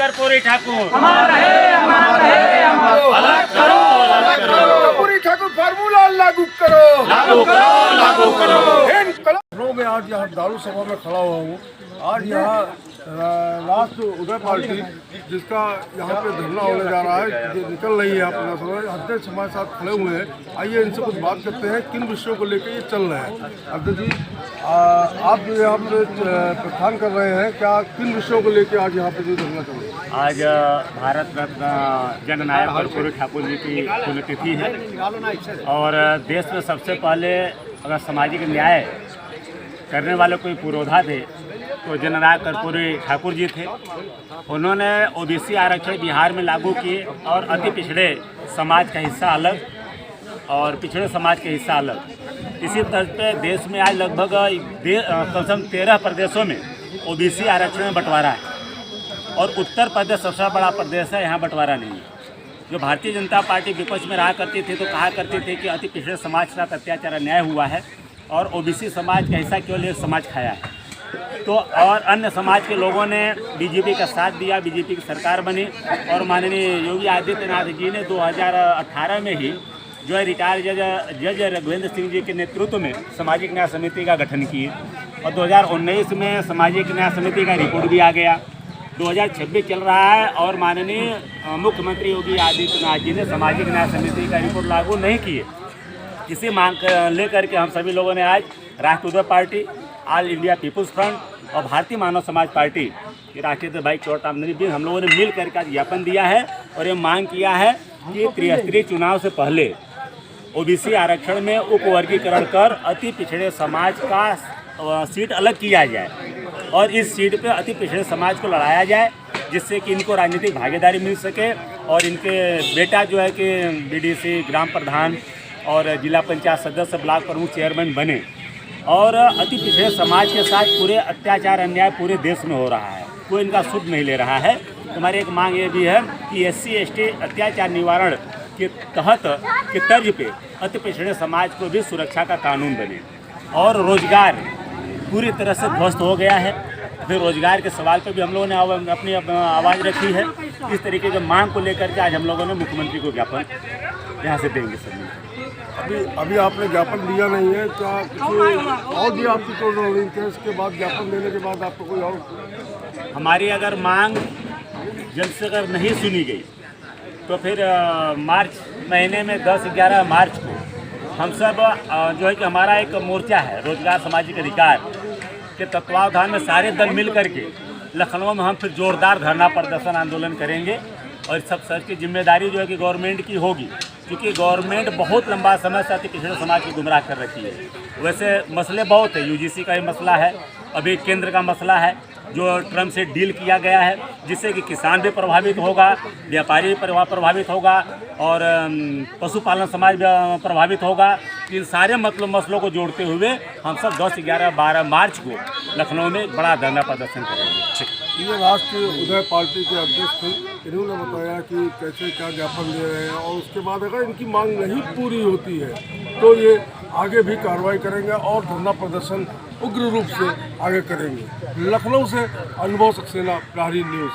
कर्पूरी ठाकुर। अलग करो, अलग करो। कर्पूरी ठाकुर फार्मूला लागू करो, लागू करो, लागू करो। मैं आज यहाँ दारू सभा में खड़ा हुआ हूँ। आज यहाँ राष्ट्र उदय पार्टी जिसका यहाँ पे धरना होने जा रहा है, जो निकल रही है अपना समय, अध्यक्ष हमारे साथ खड़े हुए हैं। आइए इनसे कुछ बात करते हैं किन विषयों को लेकर ये चल रहे हैं। अध्यक्ष जी, आप जो यहाँ पे प्रस्थान कर रहे हैं, क्या किन विषयों को लेकर आज यहाँ पे जो धरना चल रहा है? आज भारत रत्न जननायक कर्पूरी ठाकुर जी की पुण्यतिथि है और देश में सबसे पहले अगर सामाजिक न्याय करने वाले कोई पुरोधा थे तो जननायक कर्पूरी ठाकुर जी थे। उन्होंने ओबीसी आरक्षण बिहार में लागू किए और अति पिछड़े समाज का हिस्सा अलग और पिछड़े समाज का हिस्सा अलग। इसी तर्ज पे देश में आज लगभग कम से कम 13 प्रदेशों में ओबीसी आरक्षण में बंटवारा है और उत्तर प्रदेश सबसे बड़ा प्रदेश है, यहाँ बंटवारा नहीं है। जो भारतीय जनता पार्टी विपक्ष में रहा करती थी तो कहा करती थी कि अति पिछड़े समाज के साथ अत्याचार अन्याय हुआ है और ओबीसी समाज का हिस्सा केवल एक समाज खाया है। तो और अन्य समाज के लोगों ने बीजेपी का साथ दिया, बीजेपी की सरकार बनी और माननीय योगी आदित्यनाथ जी ने 2018 में ही जो है रिटायर्ड जज रघुवेंद्र सिंह जी के नेतृत्व में सामाजिक न्याय समिति का गठन किए और 2019 में सामाजिक न्याय समिति का रिपोर्ट भी आ गया। 2026 चल रहा है और माननीय मुख्यमंत्री योगी आदित्यनाथ जी ने सामाजिक न्याय समिति का रिपोर्ट लागू नहीं किए। इसी मांग लेकर के हम सभी लोगों ने आज Rashtra Uday party, All India People's Front और भारतीय मानव समाज पार्टी के राष्ट्रीय भाई चौटामदनी भी हम लोगों ने मिल करके आज ज्ञापन दिया है और ये मांग किया है कि त्रिस्तरीय चुनाव से पहले ओबीसी आरक्षण में उपवर्गीकरण कर अति पिछड़े समाज का सीट अलग किया जाए और इस सीट पे अति पिछड़े समाज को लड़ाया जाए जिससे कि इनको राजनीतिक भागीदारी मिल सके और इनके बेटा जो है कि बीडीसी, ग्राम प्रधान और जिला पंचायत सदस्य, ब्लॉक प्रमुख, चेयरमैन बने। और अति पिछड़े समाज के साथ पूरे अत्याचार अन्याय पूरे देश में हो रहा है, कोई इनका सुध नहीं ले रहा है। हमारी एक मांग ये भी है कि SC/ST अत्याचार निवारण के तहत के तर्ज पे अति पिछड़े समाज को भी सुरक्षा का कानून बने। और रोजगार पूरी तरह से ध्वस्त हो गया है, फिर रोजगार के सवाल पे भी हम लोगों ने अपनी आवाज़ रखी है। इस तरीके के मांग को लेकर के आज हम लोगों ने मुख्यमंत्री को ज्ञापन यहाँ से देंगे सर। अभी आपने ज्ञापन दिया नहीं है, क्या किसी और भी आपकी कोई रणनीति है? इसके बाद ज्ञापन देने के बाद आपको कोई और? हमारी अगर मांग जल्द से अगर नहीं सुनी गई तो फिर मार्च महीने में 10-11 मार्च को हम सब जो है कि हमारा एक मोर्चा है रोजगार सामाजिक अधिकार के तत्वावधान में सारे दल मिल करके लखनऊ में हम फिर जोरदार धरना प्रदर्शन आंदोलन करेंगे और सब सर की जिम्मेदारी जो है कि गवर्नमेंट की होगी, क्योंकि गवर्नमेंट बहुत लंबा समय से अति पिछड़े समाज को गुमराह कर रखी है। वैसे मसले बहुत है, यूजीसी का ही मसला है, अभी केंद्र का मसला है जो ट्रम्प से डील किया गया है जिससे कि किसान भी प्रभावित होगा, व्यापारी भी प्रभावित होगा और पशुपालन समाज भी प्रभावित होगा। इन सारे मसलों को जोड़ते हुए हम सब 10, 11, 12 मार्च को लखनऊ में बड़ा धरना प्रदर्शन करेंगे। ये राष्ट्रीय उदय पार्टी के अध्यक्ष थे, इन्होंने बताया कि कैसे क्या ज्ञापन दे रहे हैं और उसके बाद अगर इनकी मांग नहीं पूरी होती है तो ये आगे भी कार्रवाई करेंगे और धरना प्रदर्शन उग्र रूप से आगे करेंगे। लखनऊ से अनुभव सक्सेना, प्रहरी न्यूज़।